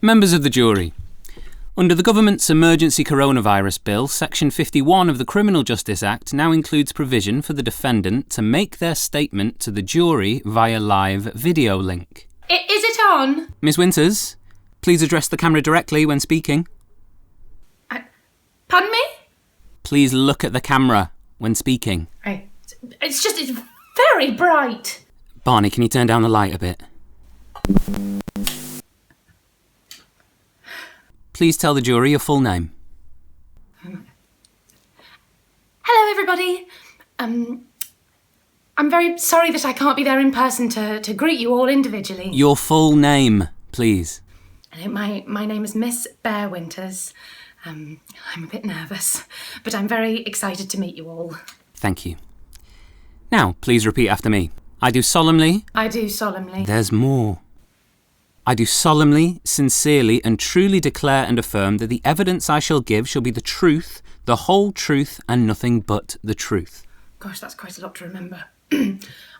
Members of the jury. Under the government's Emergency Coronavirus Bill, Section 51 of the Criminal Justice Act now includes provision for the defendant to make their statement to the jury via live video link. Is it on? Miss Winters, please address the camera directly when speaking. Pardon me? Please look at the camera when speaking. Right. It's very bright. Barney, can you turn down the light a bit? Please tell the jury your full name. Hello, everybody. I'm very sorry that I can't be there in person to greet you all individually. Your full name, please. My name is Miss Bear Winters. I'm a bit nervous, but I'm very excited to meet you all. Thank you. Now, please repeat after me. I do solemnly... I do solemnly... There's more. I do solemnly, sincerely and truly declare and affirm that the evidence I shall give shall be the truth, the whole truth and nothing but the truth. Gosh, that's quite a lot to remember.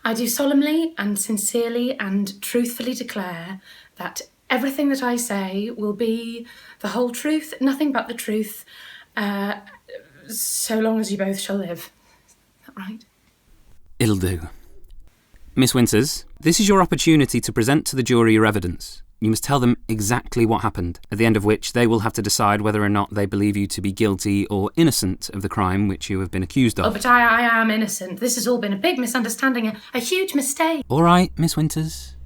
I do solemnly and sincerely and truthfully declare that everything that I say will be the whole truth, nothing but the truth, so long as you both shall live. Is that right? It'll do. Miss Winters, this is your opportunity to present to the jury your evidence. You must tell them exactly what happened, at the end of which they will have to decide whether or not they believe you to be guilty or innocent of the crime which you have been accused of. Oh, but I am innocent. This has all been a big misunderstanding, a huge mistake. All right, Miss Winters.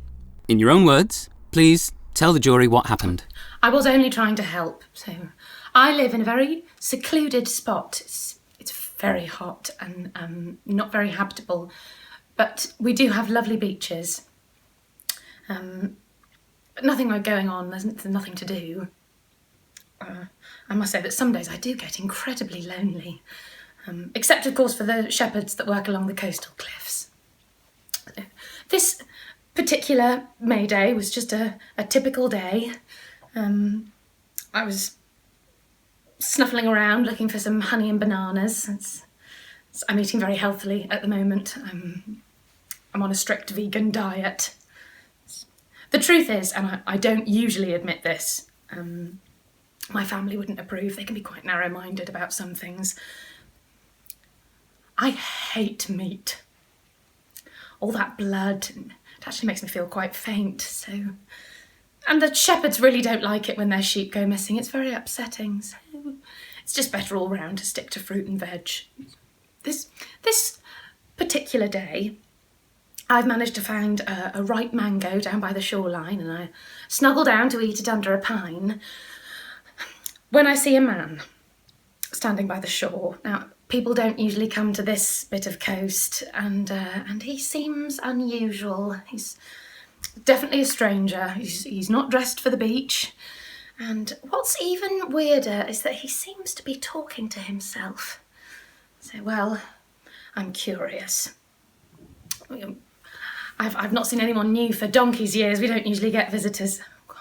In your own words, please tell the jury what happened. I was only trying to help. So, I live in a very secluded spot. It's very hot and not very habitable. But we do have lovely beaches. But nothing going on, there's nothing to do. I must say that some days I do get incredibly lonely. Except, of course, for the shepherds that work along the coastal cliffs. This particular May Day was just a typical day. I was snuffling around looking for some honey and bananas. I'm eating very healthily at the moment. I'm on a strict vegan diet. The truth is, and I don't usually admit this, my family wouldn't approve. They can be quite narrow-minded about some things. I hate meat. All that blood, and it actually makes me feel quite faint, so... And the shepherds really don't like it when their sheep go missing. It's very upsetting, so it's just better all round to stick to fruit and veg. This particular day, I've managed to find a ripe mango down by the shoreline and I snuggle down to eat it under a pine when I see a man standing by the shore. Now, people don't usually come to this bit of coast and he seems unusual. He's definitely a stranger. He's not dressed for the beach. And what's even weirder is that he seems to be talking to himself. So, well, I'm curious. I've not seen anyone new for donkey's years. We don't usually get visitors. Oh,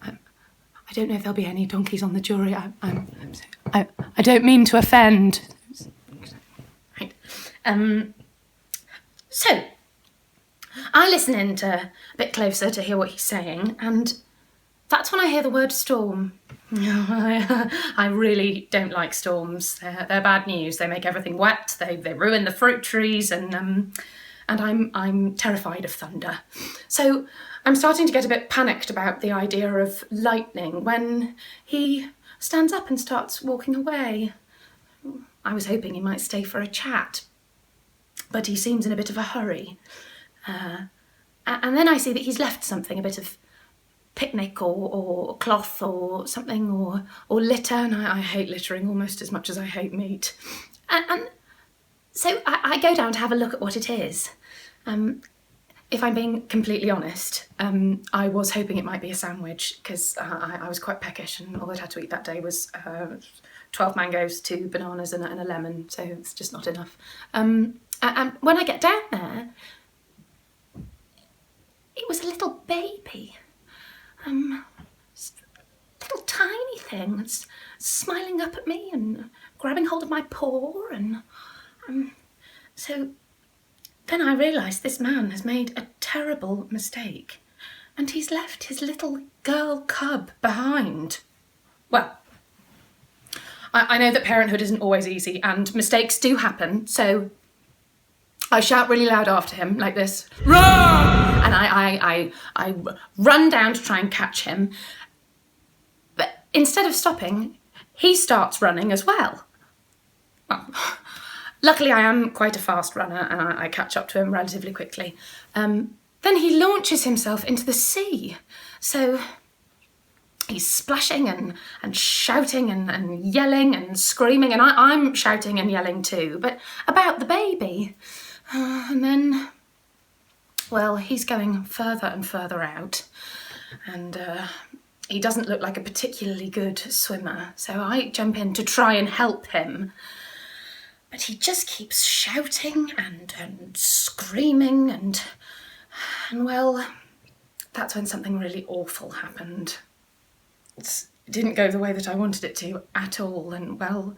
gosh. I don't know if there'll be any donkeys on the jury. I don't mean to offend. Right. So, I listen in a bit closer to hear what he's saying, and that's when I hear the word storm. I really don't like storms. They're bad news. They make everything wet. They ruin the fruit trees, and I'm terrified of thunder. So I'm starting to get a bit panicked about the idea of lightning when he stands up and starts walking away. I was hoping he might stay for a chat, but he seems in a bit of a hurry. And then I see that he's left something, a bit of picnic or cloth or something or litter, and I hate littering almost as much as I hate meat. And so I go down to have a look at what it is. If I'm being completely honest, I was hoping it might be a sandwich because I was quite peckish and all I'd had to eat that day was 12 mangoes, 2 bananas and a lemon, so it's just not enough. And when I get down there, it was a little baby. Little tiny thing that's smiling up at me and grabbing hold of my paw, and so Then I realised this man has made a terrible mistake, and he's left his little girl cub behind. Well, I know that parenthood isn't always easy, and mistakes do happen, so I shout really loud after him, like this, "Run!" And I run down to try and catch him. But instead of stopping, he starts running as well. Well, luckily I am quite a fast runner, and I catch up to him relatively quickly. Then he launches himself into the sea. So he's splashing and shouting and yelling and screaming, and I'm shouting and yelling too, but about the baby. And then, well, he's going further and further out, and he doesn't look like a particularly good swimmer, so I jump in to try and help him. But he just keeps shouting and screaming, and well, that's when something really awful happened. It didn't go the way that I wanted it to at all, and well,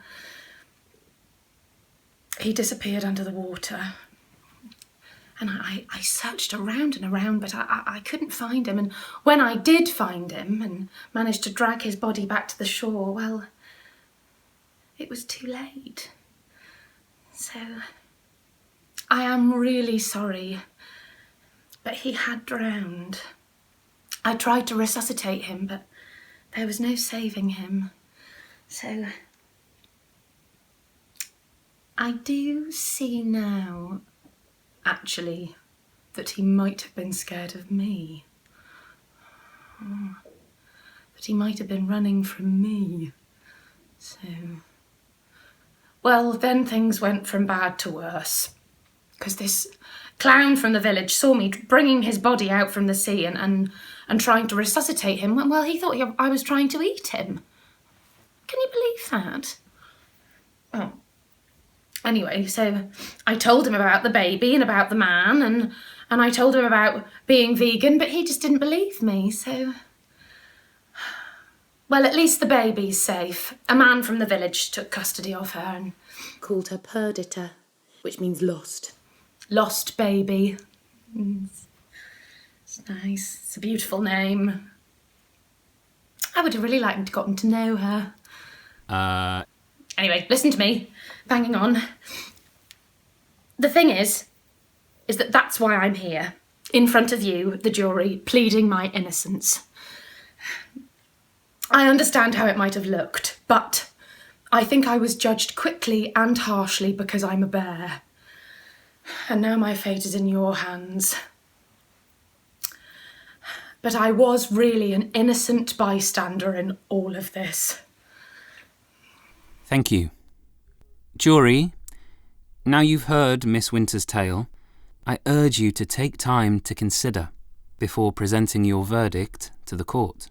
he disappeared under the water. And I searched around and around, but I couldn't find him. And when I did find him and managed to drag his body back to the shore, well, it was too late. So I am really sorry, but he had drowned. I tried to resuscitate him, but there was no saving him. So I do see now, actually, that he might have been scared of me. That he might have been running from me. So, well, then things went from bad to worse. Because this clown from the village saw me bringing his body out from the sea and trying to resuscitate him. Well, he thought I was trying to eat him. Can you believe that? Oh. Anyway, so I told him about the baby and about the man, and I told him about being vegan, but he just didn't believe me, so... Well, at least the baby's safe. A man from the village took custody of her and called her Perdita, which means lost. Lost baby. It's nice. It's a beautiful name. I would have really liked to gotten to know her. Anyway, listen to me. Banging on. The thing is that that's why I'm here, in front of you, the jury, pleading my innocence. I understand how it might have looked, but I think I was judged quickly and harshly because I'm a bear. And now my fate is in your hands. But I was really an innocent bystander in all of this. Thank you. Jury, now you've heard Miss Winter's tale, I urge you to take time to consider before presenting your verdict to the court.